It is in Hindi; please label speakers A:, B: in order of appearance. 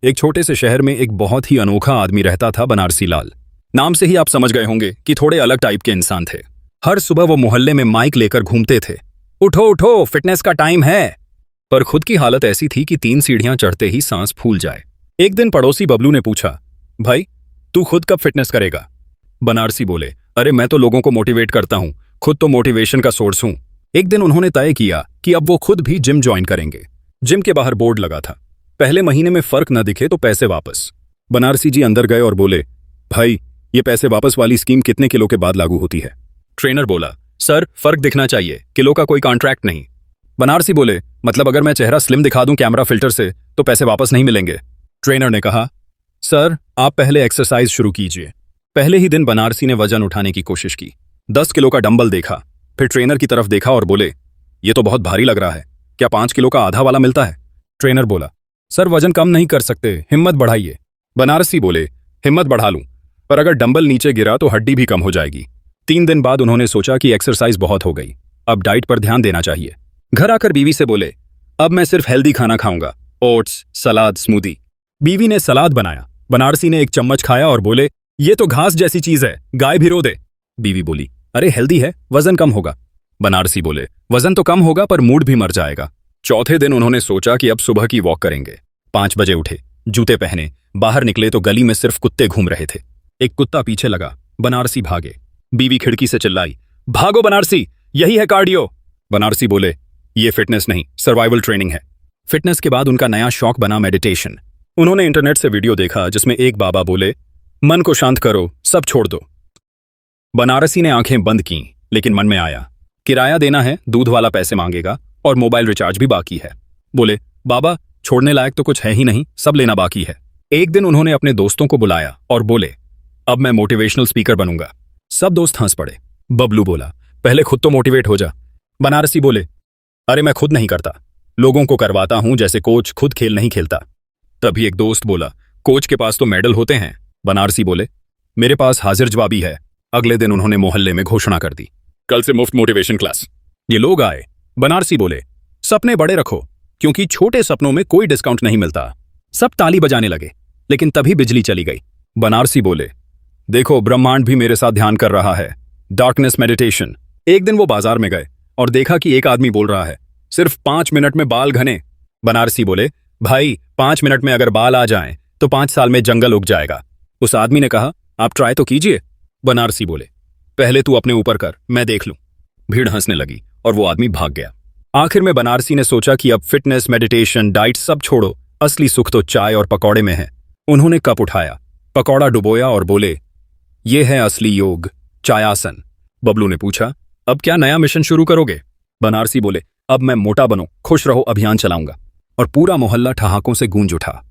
A: एक छोटे से शहर में एक बहुत ही अनोखा आदमी रहता था, बनारसी लाल। नाम से ही आप समझ गए होंगे कि थोड़े अलग टाइप के इंसान थे। हर सुबह वो मोहल्ले में माइक लेकर घूमते थे, उठो उठो फिटनेस का टाइम है। पर खुद की हालत ऐसी थी कि 3 सीढ़ियां चढ़ते ही सांस फूल जाए। एक दिन पड़ोसी बबलू ने पूछा, भाई तू खुद कब फिटनेस करेगा? बनारसी बोले, अरे मैं तो लोगों को मोटिवेट करता हूं, खुद तो मोटिवेशन का सोर्स हूं। एक दिन उन्होंने तय किया कि अब वो खुद भी जिम ज्वाइन करेंगे। जिम के बाहर बोर्ड लगा था, पहले महीने में फर्क न दिखे तो पैसे वापस। बनारसी जी अंदर गए और बोले, भाई ये पैसे वापस वाली स्कीम कितने किलो के बाद लागू होती है? ट्रेनर बोला, सर फर्क दिखना चाहिए, किलो का कोई कॉन्ट्रैक्ट नहीं। बनारसी बोले, मतलब अगर मैं चेहरा स्लिम दिखा दूं कैमरा फिल्टर से तो पैसे वापस नहीं मिलेंगे? ट्रेनर ने कहा, सर आप पहले एक्सरसाइज शुरू कीजिए। पहले ही दिन बनारसी ने वजन उठाने की कोशिश की। 10 किलो का डंबल देखा, फिर ट्रेनर की तरफ देखा और बोले, ये तो बहुत भारी लग रहा है, क्या 5 किलो का आधा वाला मिलता है? ट्रेनर बोला, सर वजन कम नहीं कर सकते, हिम्मत बढ़ाइए। बनारसी बोले, हिम्मत बढ़ा लूं, पर अगर डंबल नीचे गिरा तो हड्डी भी कम हो जाएगी। 3 दिन बाद उन्होंने सोचा कि एक्सरसाइज बहुत हो गई, अब डाइट पर ध्यान देना चाहिए। घर आकर बीवी से बोले, अब मैं सिर्फ हेल्दी खाना खाऊंगा, ओट्स, सलाद, स्मूदी। बीवी ने सलाद बनाया, बनारसी ने एक चम्मच खाया और बोले, ये तो घास जैसी चीज है, गाय भी रो दे। बीवी बोली, अरे हेल्दी है, वजन कम होगा। बनारसी बोले, वजन तो कम होगा पर मूड भी मर जाएगा। चौथे दिन उन्होंने सोचा कि अब सुबह की वॉक करेंगे। 5 बजे उठे, जूते पहने, बाहर निकले तो गली में सिर्फ कुत्ते घूम रहे थे। एक कुत्ता पीछे लगा, बनारसी भागे। बीवी खिड़की से चिल्लाई, भागो बनारसी, यही है कार्डियो। बनारसी बोले, ये फिटनेस नहीं, सर्वाइवल ट्रेनिंग है। फिटनेस के बाद उनका नया शौक बना मेडिटेशन। उन्होंने इंटरनेट से वीडियो देखा जिसमें एक बाबा बोले, मन को शांत करो, सब छोड़ दो। बनारसी ने आंखें बंद की, लेकिन मन में आया, किराया देना है, दूध वाला पैसे मांगेगा और मोबाइल रिचार्ज भी बाकी है। बोले, बाबा छोड़ने लायक तो कुछ है ही नहीं, सब लेना बाकी है। एक दिन उन्होंने अपने दोस्तों को बुलाया और बोले, अब मैं मोटिवेशनल स्पीकर बनूंगा। सब दोस्त हंस पड़े। बबलू बोला, पहले खुद तो मोटिवेट हो जा। बनारसी बोले, अरे मैं खुद नहीं करता, लोगों को करवाता हूं, जैसे कोच खुद खेल नहीं खेलता। तभी एक दोस्त बोला, कोच के पास तो मेडल होते हैं। बनारसी बोले, मेरे पास हाजिर जवाबी है। अगले दिन उन्होंने मोहल्ले में घोषणा कर दी, कल से मुफ्त मोटिवेशन क्लास। ये लोग आए। बनारसी बोले, सपने बड़े रखो, क्योंकि छोटे सपनों में कोई डिस्काउंट नहीं मिलता। सब ताली बजाने लगे, लेकिन तभी बिजली चली गई। बनारसी बोले, देखो ब्रह्मांड भी मेरे साथ ध्यान कर रहा है, डार्कनेस मेडिटेशन। एक दिन वो बाजार में गए और देखा कि एक आदमी बोल रहा है, सिर्फ 5 मिनट में बाल घने। बनारसी बोले, भाई 5 मिनट में अगर बाल आ जाएं तो 5 साल में जंगल उग जाएगा। उस आदमी ने कहा, आप ट्राई तो कीजिए। बनारसी बोले, पहले तू अपने ऊपर कर, मैं देख लूं। भीड़ हंसने लगी और वो आदमी भाग गया। आखिर में बनारसी ने सोचा कि अब फिटनेस, मेडिटेशन, डाइट सब छोड़ो, असली सुख तो चाय और पकौड़े में है। उन्होंने कप उठाया, पकौड़ा डुबोया और बोले, ये है असली योग, चायासन। बबलू ने पूछा, अब क्या नया मिशन शुरू करोगे? बनारसी बोले, अब मैं मोटा बनो खुश रहो अभियान चलाऊंगा। और पूरा मोहल्ला ठहाकों से गूंज उठा।